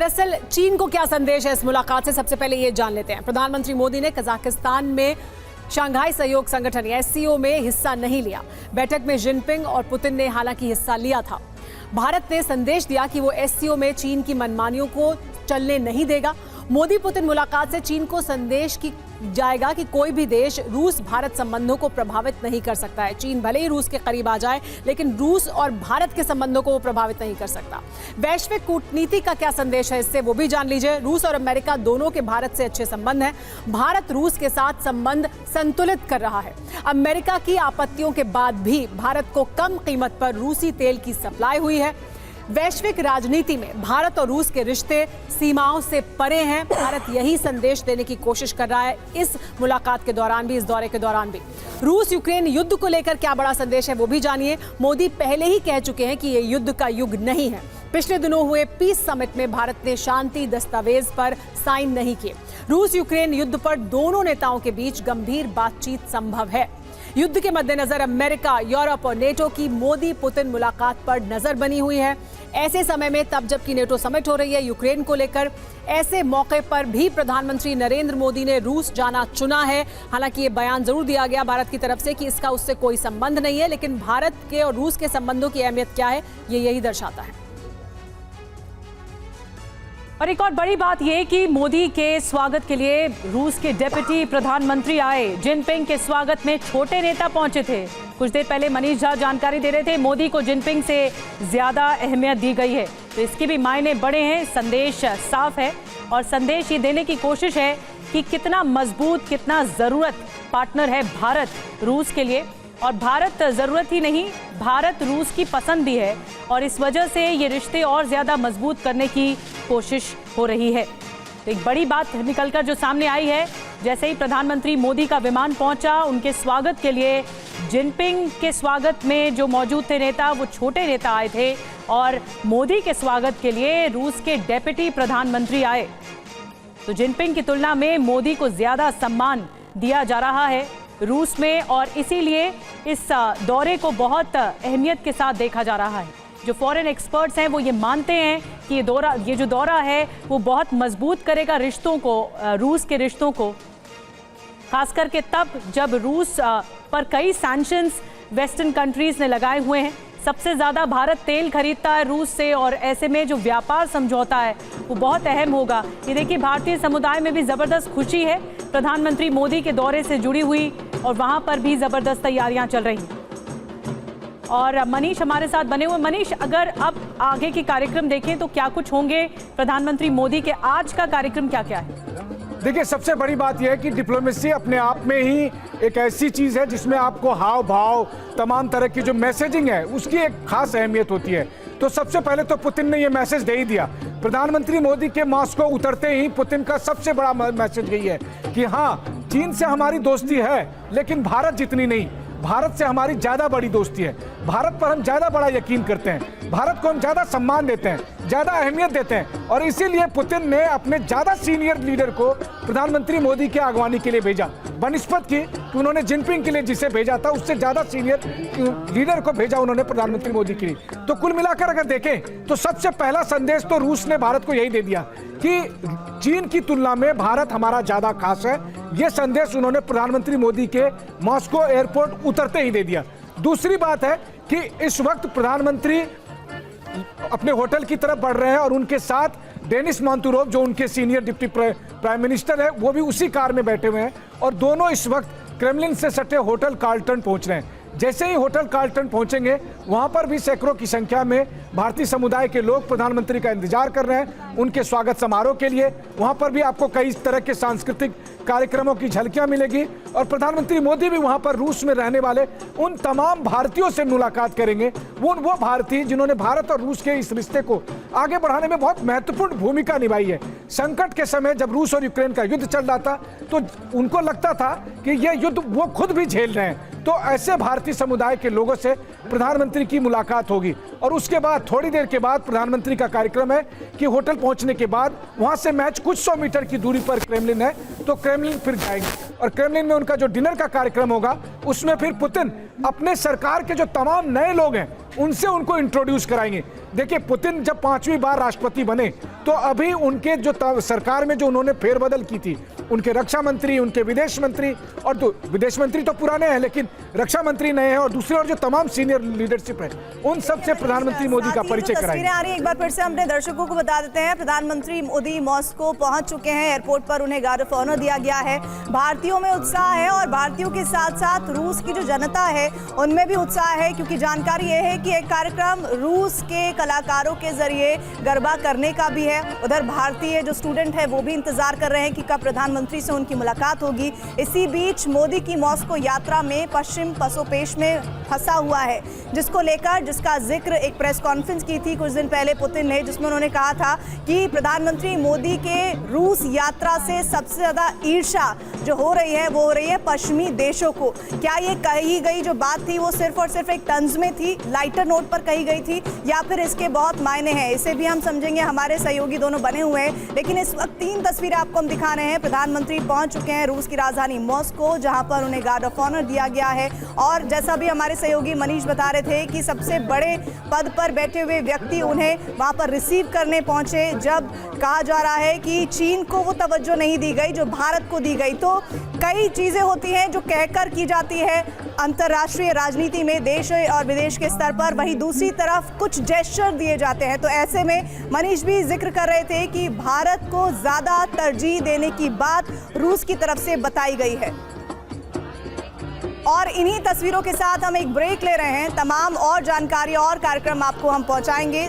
दरअसल चीन को क्या संदेश है इस मुलाकात से, सबसे पहले ये जान लेते हैं। प्रधानमंत्री मोदी ने कजाकिस्तान में शंघाई सहयोग संगठन या एससीओ में हिस्सा नहीं लिया। बैठक में जिनपिंग और पुतिन ने हालांकि हिस्सा लिया था। भारत ने संदेश दिया कि वो एससीओ में चीन की मनमानियों को चलने नहीं देगा। मोदी पुतिन मुलाकात से चीन को संदेश की जाएगा कि कोई भी देश रूस भारत संबंधों को प्रभावित नहीं कर सकता है। चीन भले ही रूस के करीब आ जाए, लेकिन रूस और भारत के संबंधों को वो प्रभावित नहीं कर सकता। वैश्विक कूटनीति का क्या संदेश है इससे, वो भी जान लीजिए। रूस और अमेरिका दोनों के भारत से अच्छे संबंध हैं। भारत रूस के साथ संबंध संतुलित कर रहा है। अमेरिका की आपत्तियों के बाद भी भारत को कम कीमत पर रूसी तेल की सप्लाई हुई है। वैश्विक राजनीति में भारत और रूस के रिश्ते सीमाओं से परे हैं। भारत यही संदेश देने की कोशिश कर रहा है इस मुलाकात के दौरान भी, इस दौरे के दौरान भी। रूस यूक्रेन युद्ध को लेकर क्या बड़ा संदेश है वो भी जानिए। मोदी पहले ही कह चुके हैं कि ये युद्ध का युग नहीं है। पिछले दिनों हुए पीस समिट में भारत ने शांति दस्तावेज पर साइन नहीं किए। रूस यूक्रेन युद्ध पर दोनों नेताओं के बीच गंभीर बातचीत संभव है। युद्ध के मद्देनजर अमेरिका, यूरोप और नेटो की मोदी पुतिन मुलाकात पर नजर बनी हुई है। ऐसे समय में, तब जबकि नेटो समिट हो रही है यूक्रेन को लेकर, ऐसे मौके पर भी प्रधानमंत्री नरेंद्र मोदी ने रूस जाना चुना है। हालांकि ये बयान जरूर दिया गया भारत की तरफ से कि इसका उससे कोई संबंध नहीं है, लेकिन भारत के और रूस के संबंधों की अहमियत क्या है ये यही दर्शाता है। और एक और बड़ी बात यह कि मोदी के स्वागत के लिए रूस के डिप्टी प्रधानमंत्री आए। जिनपिंग के स्वागत में छोटे नेता पहुंचे थे। कुछ देर पहले मनीष झा जानकारी दे रहे थे, मोदी को जिनपिंग से ज्यादा अहमियत दी गई है, तो इसके भी मायने बड़े हैं। संदेश साफ है और संदेश ये देने की कोशिश है कि कितना मजबूत, कितना जरूरत पार्टनर है भारत रूस के लिए। और भारत जरूरत ही नहीं, भारत रूस की पसंद भी है और इस वजह से ये रिश्ते और ज्यादा मजबूत करने की कोशिश हो रही है। तो एक बड़ी बात निकलकर जो सामने आई है, जैसे ही प्रधानमंत्री मोदी का विमान पहुंचा, उनके स्वागत के लिए जिनपिंग के स्वागत में जो मौजूद थे नेता, वो छोटे नेता आए थे और मोदी के स्वागत के लिए रूस के डिप्टी प्रधानमंत्री आए। तो जिनपिंग की तुलना में मोदी को ज्यादा सम्मान दिया जा रहा है रूस में और इसीलिए इस दौरे को बहुत अहमियत के साथ देखा जा रहा है। जो फॉरेन एक्सपर्ट्स हैं वो ये मानते हैं कि ये जो दौरा है वो बहुत मजबूत करेगा रिश्तों को, रूस के रिश्तों को, खास करके तब जब रूस पर कई सैंक्शंस वेस्टर्न कंट्रीज ने लगाए हुए हैं। सबसे ज़्यादा भारत तेल खरीदता है रूस से और ऐसे में जो व्यापार समझौता है वो बहुत अहम होगा। ये देखिए, भारतीय समुदाय में भी ज़बरदस्त खुशी है प्रधानमंत्री मोदी के दौरे से जुड़ी हुई और वहाँ पर भी ज़बरदस्त तैयारियाँ चल रही हैं। और मनीष हमारे साथ बने हुए। मनीष, अगर अब आगे के कार्यक्रम देखें तो क्या कुछ होंगे प्रधानमंत्री मोदी के? आज का कार्यक्रम क्या क्या है? देखिए, सबसे बड़ी बात यह है कि डिप्लोमेसी अपने आप में ही एक ऐसी चीज़ है जिसमें आपको हाव भाव, तमाम तरह की जो मैसेजिंग है उसकी एक खास अहमियत होती है। तो सबसे पहले तो पुतिन ने ये मैसेज दे ही दिया। प्रधानमंत्री मोदी के मॉस्को उतरते ही पुतिन का सबसे बड़ा मैसेज यही है कि हाँ, चीन से हमारी दोस्ती है लेकिन भारत जितनी नहीं, भारत से हमारी ज़्यादा बड़ी दोस्ती है। भारत पर हम ज़्यादा बड़ा यकीन करते हैं, भारत को हम ज़्यादा सम्मान देते हैं, ज़्यादा अहमियत देते हैं और इसीलिए पुतिन ने अपने ज़्यादा सीनियर लीडर को प्रधानमंत्री मोदी के अगवानी के लिए भेजा, बनिस्बत की कि उन्होंने जिनपिंग के लिए जिसे भेजा था उससे ज़्यादा सीनियर लीडर को भेजा उन्होंने प्रधानमंत्री मोदी के लिए। तो कुल मिलाकर अगर देखें तो सबसे पहला संदेश तो रूस ने भारत को यही दे दिया कि चीन की तुलना में भारत हमारा ज़्यादा खास है। ये संदेश उन्होंने प्रधानमंत्री मोदी के मॉस्को एयरपोर्ट उतरते ही दे दिया। दूसरी बात है कि इस वक्त प्रधानमंत्री अपने होटल की तरफ बढ़ रहे हैं और उनके साथ डेनिस मांतुरोव, जो उनके सीनियर डिप्टी प्राइम मिनिस्टर है, वो भी उसी कार में बैठे हुए हैं और दोनों इस वक्त क्रेमलिन से सटे होटल कार्लटन पहुंच रहे हैं। जैसे ही होटल कार्लटन पहुंचेंगे वहां पर भी सैकड़ों की संख्या में भारतीय समुदाय के लोग प्रधानमंत्री का इंतजार कर रहे हैं उनके स्वागत समारोह के लिए। वहां पर भी आपको कई तरह के सांस्कृतिक कार्यक्रमों की झलकियां मिलेगी और प्रधानमंत्री मोदी भी वहां पर रूस में रहने वाले उन तमाम भारतीयों से मुलाकात करेंगे। वो भारतीय जिन्होंने भारत और रूस के इस रिश्ते को आगे बढ़ाने में बहुत महत्वपूर्ण भूमिका निभाई है। संकट के समय जब रूस और यूक्रेन का युद्ध चल रहा था तो उनको लगता था कि यह युद्ध वो खुद भी झेल रहे हैं, तो ऐसे भारतीय समुदाय के लोगों से प्रधानमंत्री की मुलाकात होगी। और उसके बाद थोड़ी देर के बाद प्रधानमंत्री का कार्यक्रम है कि होटल पहुंचने के बाद वहां से मैच कुछ 100 मीटर की दूरी पर क्रेमलिन है, तो क्रेमलिन फिर जाएंगे और क्रेमलिन में उनका जो डिनर का कार्यक्रम होगा उसमें फिर पुतिन अपने सरकार के जो तमाम नए लोग हैं उनसे उनको इंट्रोड्यूस कराएंगे। देखिए, पुतिन जब 5वीं बार राष्ट्रपति बने तो अभी उनके जो सरकार में जो उन्होंने फेरबदल की थी, उनके रक्षा मंत्री, उनके विदेश मंत्री, और तो विदेश मंत्री तो पुराने हैं लेकिन रक्षा मंत्री नए हैं, और दूसरे और जो तमाम सीनियर लीडरशिप है उन सबसे प्रधानमंत्री मोदी का परिचय कराएंगे। तस्वीरें आ रही हैं, एक बार फिर से अपने दर्शकों को बता देते हैं। प्रधानमंत्री मोदी मॉस्को पहुंच चुके हैं। एयरपोर्ट पर उन्हें गार्ड ऑफ ऑनर दिया गया है। भारतीयों में उत्साह है और भारतीयों के साथ साथ रूस की जो जनता है उनमें भी उत्साह है, क्योंकि जानकारी यह है कि एक कार्यक्रम रूस के कलाकारों के जरिए गरबा करने का भी है। उधर भारतीय जो स्टूडेंट है वो भी इंतजार कर रहे हैं कि कब प्रधानमंत्री से उनकी मुलाकात होगी। इसी बीच मोदी की मॉस्को यात्रा में पश्चिम पसोपेश में फंसा हुआ है, जिसका जिक्र एक प्रेस कॉन्फ्रेंस की थी कुछ दिन पहले पुतिन ने, जिसमें उन्होंने कहा था कि प्रधानमंत्री मोदी के रूस यात्रा से सबसे ज्यादा ईर्ष्या जो हो रही है वो हो रही है पश्चिमी देशों को। क्या ये कही गई जो बात थी वो सिर्फ और सिर्फ एक तंज में थी, लाइटर नोट पर कही गई थी, या फिर इसके बहुत मायने हैं? इसे भी हम समझेंगे। हमारे सहयोगी दोनों बने हुए हैं, लेकिन इस वक्त 3 तस्वीरें आपको हम दिखा रहे हैं। प्रधानमंत्री पहुंच चुके हैं रूस की राजधानी मॉस्को, जहां पर उन्हें गार्ड ऑफ ऑनर दिया गया है। और जैसा भी हमारे सहयोगी मनीष बता रहे थे कि सबसे बड़े पद पर बैठे हुए व्यक्ति उन्हें वहां पर रिसीव करने पहुंचे, जब कहा जा रहा है कि चीन को वो तवज्जो नहीं दी गई जो भारत को दी गई। तो कई चीजें होती हैं जो कहकर की जाती है अंतर्राष्ट्रीय राजनीति में, देश और विदेश के स्तर पर, वहीं दूसरी तरफ कुछ जेस्चर दिए जाते हैं। तो ऐसे में मनीष भी जिक्र कर रहे थे कि भारत को ज्यादा तरजीह देने की बात रूस की तरफ से बताई गई है। और इन्हीं तस्वीरों के साथ हम एक ब्रेक ले रहे हैं। तमाम और जानकारी और कार्यक्रम आपको हम पहुंचाएंगे।